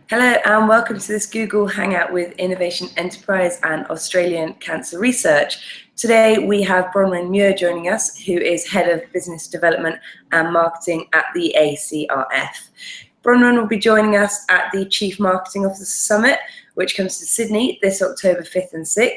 Hello and welcome to this Google Hangout with Innovation Enterprise and Australian Cancer Research. Today we have Bronwyn Muir joining us, who is Head of Business Development and Marketing at the ACRF. Bronwyn will be joining us at the Chief Marketing Officer Summit, which comes to Sydney this October 5th and 6th.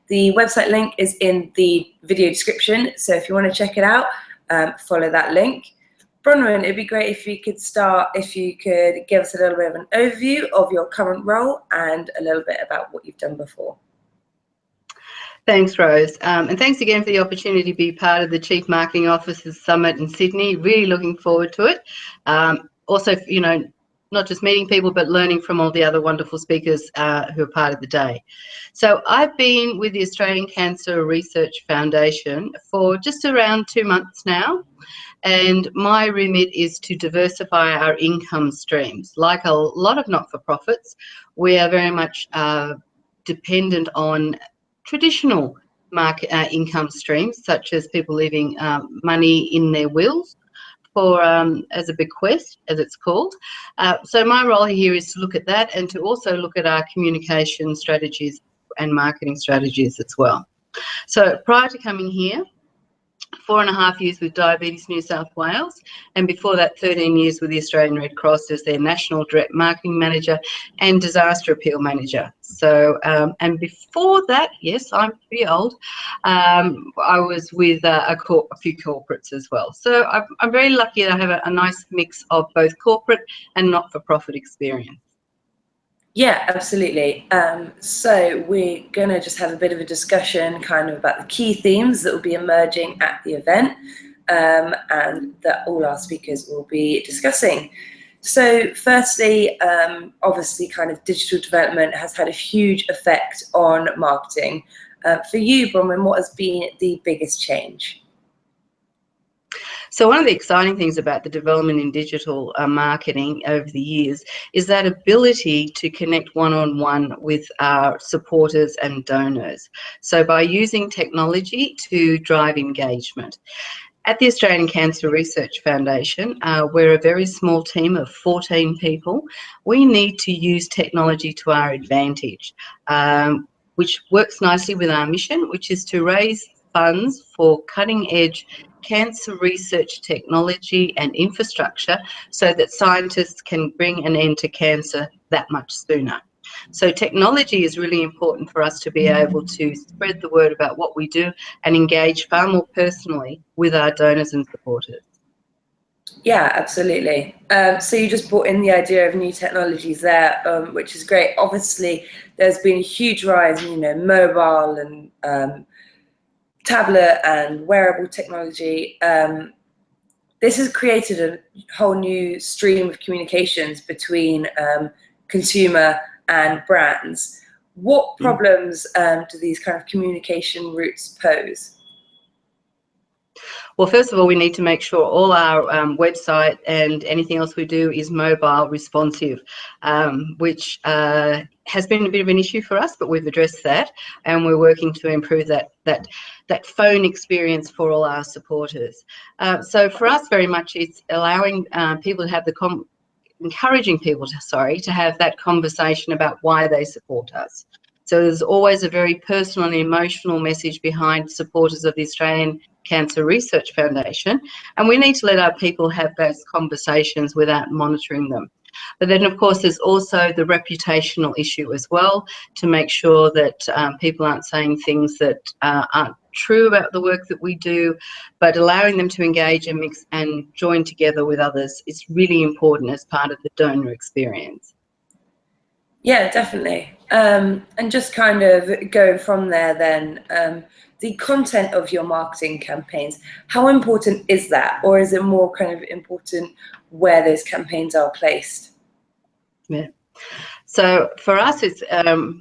The website link is in the video description, so if you want to check it out, follow that link. Bronwyn, it'd be great if you could give us a little bit of an overview of your current role and a little bit about what you've done before. Thanks, Rose. And thanks again for the opportunity to be part of the Chief Marketing Officers Summit in Sydney. Really looking forward to it. Also, not just meeting people, but learning from all the other wonderful speakers who are part of the day. So I've been with the Australian Cancer Research Foundation for just around 2 months now. And my remit is to diversify our income streams. Like a lot of not-for-profits, we are very much dependent on traditional income streams, such as people leaving money in their wills for as a bequest, as it's called. So my role here is to look at that and to also look at our communication strategies and marketing strategies as well. So prior to coming here, 4.5 years with Diabetes New South Wales, and before that 13 years with the Australian Red Cross as their National Direct Marketing Manager and Disaster Appeal Manager. So, and before that, yes, I'm pretty old, I was with a few corporates as well. So I'm very lucky that I have a nice mix of both corporate and not-for-profit experience. Yeah, absolutely. So we're going to just have a bit of a discussion kind of about the key themes that will be emerging at the event and that all our speakers will be discussing. So firstly, obviously kind of digital development has had a huge effect on marketing. For you, Bronwyn, what has been the biggest change? So one of the exciting things about the development in digital marketing over the years is that ability to connect one-on-one with our supporters and donors. So by using technology to drive engagement. At the Australian Cancer Research Foundation, we're a very small team of 14 people. We need to use technology to our advantage, which works nicely with our mission, which is to raise funds for cutting-edge cancer research technology and infrastructure so that scientists can bring an end to cancer that much sooner. So technology is really important for us to be able to spread the word about what we do and engage far more personally with our donors and supporters. Yeah, absolutely. So you just brought in the idea of new technologies there, which is great. Obviously, there's been a huge rise in, mobile and tablet and wearable technology. This has created a whole new stream of communications between consumer and brands. What problems do these kind of communication routes pose? Well, first of all, we need to make sure all our website and anything else we do is mobile responsive, which has been a bit of an issue for us, but we've addressed that, and we're working to improve that phone experience for all our supporters. So for us, very much it's allowing people to have encouraging people to have that conversation about why they support us. So there's always a very personal and emotional message behind supporters of the Australian Cancer Research Foundation, and we need to let our people have those conversations without monitoring them. But then, of course, there's also the reputational issue as well, to make sure that people aren't saying things that aren't true about the work that we do, but allowing them to engage and mix and join together with others is really important as part of the donor experience. Yeah, definitely. And just kind of going from there then, the content of your marketing campaigns, how important is that? Or is it more kind of important where those campaigns are placed? Yeah. So for us, it's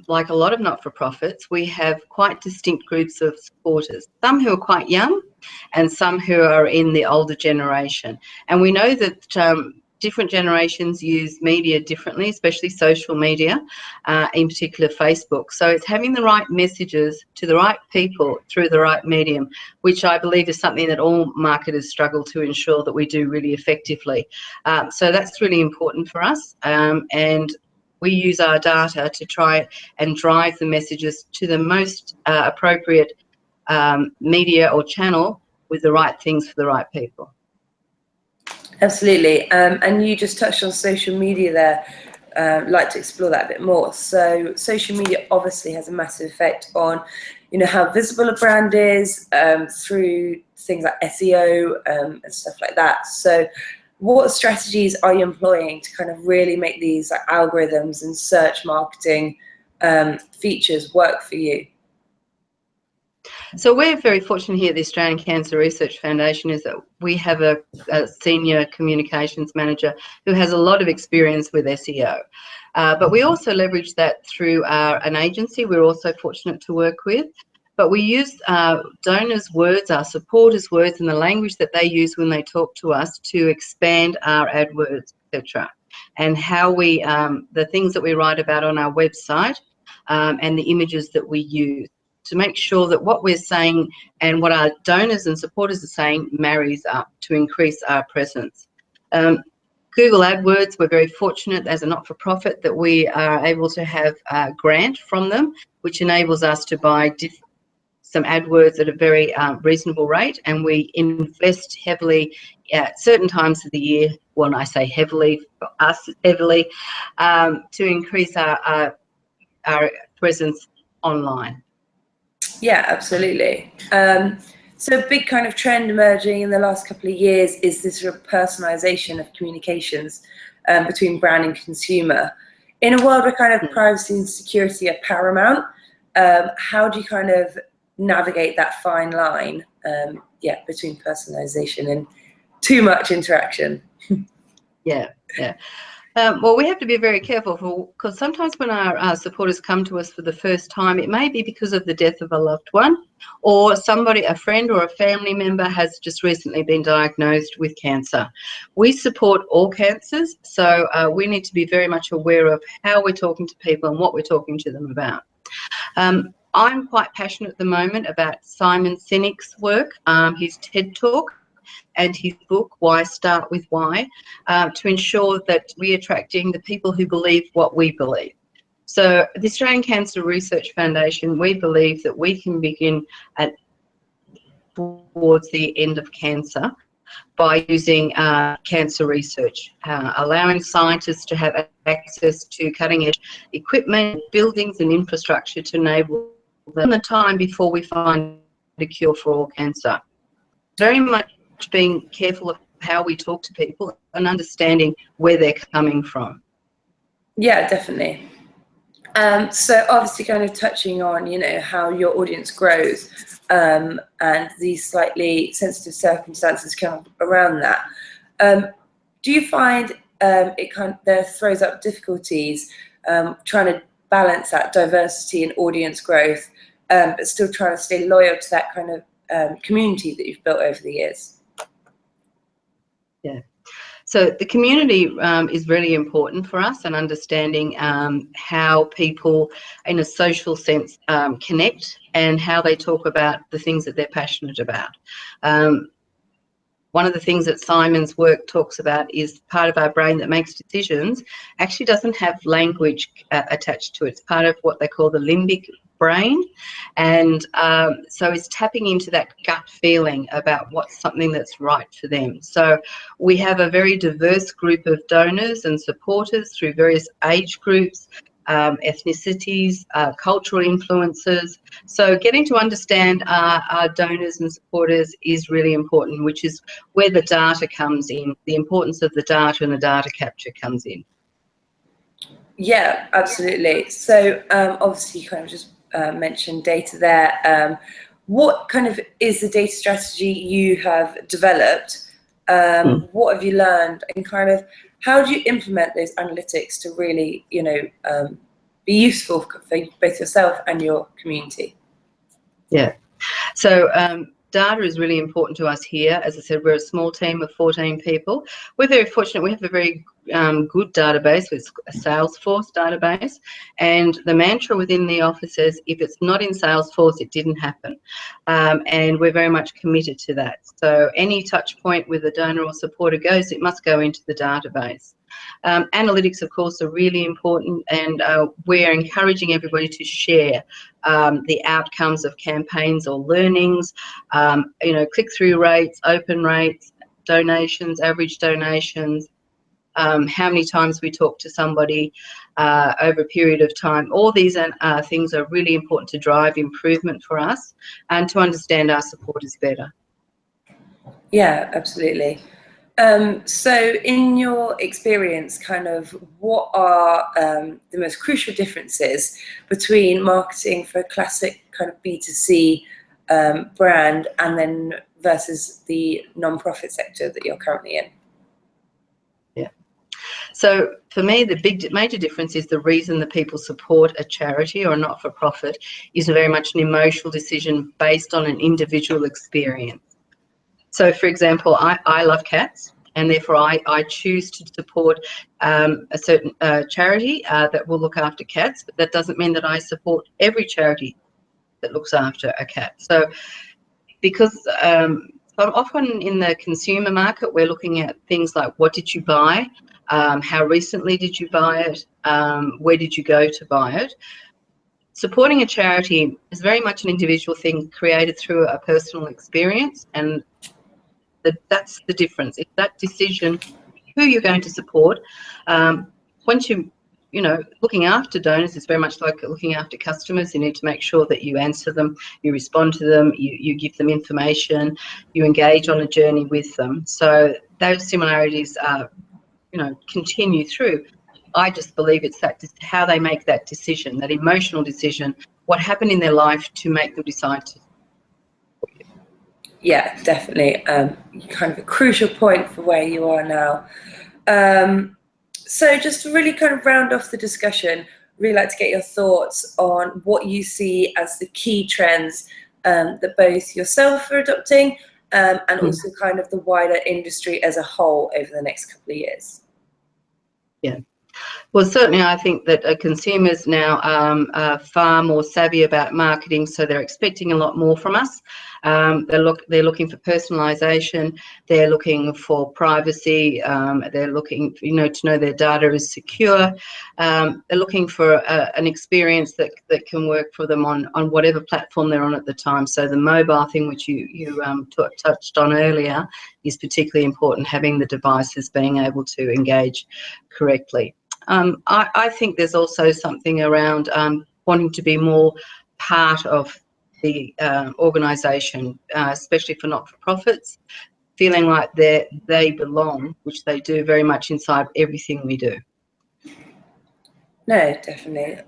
like a lot of not-for-profits, we have quite distinct groups of supporters, some who are quite young and some who are in the older generation. And we know that different generations use media differently, especially social media, in particular Facebook. So it's having the right messages to the right people through the right medium, which I believe is something that all marketers struggle to ensure that we do really effectively. So that's really important for us. And we use our data to try and drive the messages to the most appropriate media or channel with the right things for the right people. Absolutely. And you just touched on social media there. Like to explore that a bit more. So social media obviously has a massive effect on, how visible a brand is through things like SEO and stuff like that. So what strategies are you employing to kind of really make these like algorithms and search marketing features work for you? So we're very fortunate here at the Australian Cancer Research Foundation is that we have a senior communications manager who has a lot of experience with SEO. But we also leverage that through an agency we're also fortunate to work with. But we use donors' words, our supporters' words, and the language that they use when they talk to us to expand our AdWords, etc. And how we, the things that we write about on our website and the images that we use, to make sure that what we're saying and what our donors and supporters are saying marries up to increase our presence. Google AdWords, we're very fortunate as a not-for-profit that we are able to have a grant from them, which enables us to buy some AdWords at a very reasonable rate, and we invest heavily at certain times of the year, when I say heavily, for us heavily, to increase our presence online. Yeah, absolutely. So a big kind of trend emerging in the last couple of years is this sort of personalization of communications between brand and consumer. In a world where kind of privacy and security are paramount, how do you kind of navigate that fine line, between personalization and too much interaction? Yeah. Well, we have to be very careful because sometimes when our supporters come to us for the first time, it may be because of the death of a loved one, or somebody, a friend or a family member has just recently been diagnosed with cancer. We support all cancers, so we need to be very much aware of how we're talking to people and what we're talking to them about. I'm quite passionate at the moment about Simon Sinek's work, his TED Talk, and his book, Why Start With Why, to ensure that we're attracting the people who believe what we believe. So the Australian Cancer Research Foundation, we believe that we can begin towards the end of cancer by using cancer research, allowing scientists to have access to cutting-edge equipment, buildings and infrastructure to enable them the time before we find a cure for all cancer. Very much being careful of how we talk to people and understanding where they're coming from. Yeah, definitely. So obviously kind of touching on, how your audience grows and these slightly sensitive circumstances come around that. Do you find there throws up difficulties trying to balance that diversity and audience growth, but still trying to stay loyal to that kind of community that you've built over the years? Yeah. So the community is really important for us, and understanding how people in a social sense connect and how they talk about the things that they're passionate about. One of the things that Simon's work talks about is part of our brain that makes decisions actually doesn't have language attached to it. It's part of what they call the limbic brain, and so it's tapping into that gut feeling about what's something that's right for them. So we have a very diverse group of donors and supporters through various age groups, ethnicities, cultural influences. So getting to understand our donors and supporters is really important, which is where the data comes in, the importance of the data and the data capture comes in. Yeah, absolutely. So obviously you kind of just mentioned data there. What kind of is the data strategy you have developed? What have you learned, and kind of how do you implement those analytics to really, be useful for both yourself and your community? Yeah. So data is really important to us here. As I said, we're a small team of 14 people. We're very fortunate. We have a very good database. It's a Salesforce database, and the mantra within the office is, if it's not in Salesforce, it didn't happen. And we're very much committed to that. So any touch point with a donor or supporter goes, it must go into the database. Analytics, of course, are really important, and we're encouraging everybody to share the outcomes of campaigns or learnings, click-through rates, open rates, donations, average donations, how many times we talk to somebody over a period of time. All these things are really important to drive improvement for us and to understand our supporters better. Yeah, absolutely. So in your experience, kind of what are the most crucial differences between marketing for a classic kind of B2C brand and then versus the non-profit sector that you're currently in? Yeah. So for me, the major difference is the reason that people support a charity or a not-for-profit is very much an emotional decision based on an individual experience. So, for example, I love cats, and therefore I choose to support a certain charity that will look after cats, but that doesn't mean that I support every charity that looks after a cat. So because often in the consumer market, we're looking at things like, what did you buy? How recently did you buy it? Where did you go to buy it? Supporting a charity is very much an individual thing created through a personal experience, and that's the difference. It's that decision who you're going to support. Once looking after donors is very much like looking after customers. You need to make sure that you answer them, you respond to them, you give them information, you engage on a journey with them. So those similarities continue through. I just believe it's how they make that decision, that emotional decision, what happened in their life to make them decide to. Yeah, definitely. Kind of a crucial point for where you are now. So just to really kind of round off the discussion, really like to get your thoughts on what you see as the key trends that both yourself are adopting and also kind of the wider industry as a whole over the next couple of years. Yeah. Well, certainly I think that consumers now are far more savvy about marketing, so they're expecting a lot more from us. They're looking for personalisation, they're looking for privacy, they're looking to know their data is secure. They're looking for an experience that can work for them on whatever platform they're on at the time. So the mobile thing, which you touched on earlier, is particularly important, having the devices being able to engage correctly. I think there's also something around wanting to be more part of the organisation, especially for not-for-profits, feeling like they belong, which they do very much inside everything we do. No, definitely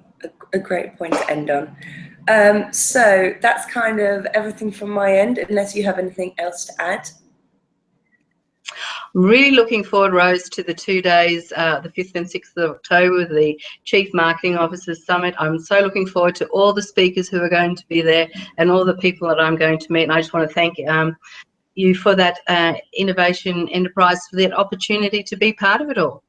a great point to end on. So that's kind of everything from my end, unless you have anything else to add. Really looking forward, Rose, to the 2 days, the 5th and 6th of October, the Chief Marketing Officers Summit. I'm so looking forward to all the speakers who are going to be there and all the people that I'm going to meet. And I just want to thank you for that Innovation Enterprise, for that opportunity to be part of it all.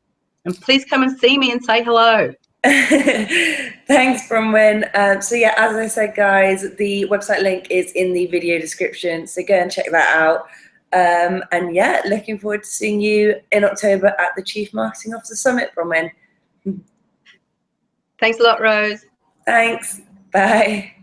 And please come and see me and say hello. Thanks, Bronwyn. So yeah, as I said, guys, the website link is in the video description, so go and check that out. And yeah, looking forward to seeing you in October at the Chief Marketing Officer Summit, Bronwyn. Thanks a lot, Rose. Thanks. Bye.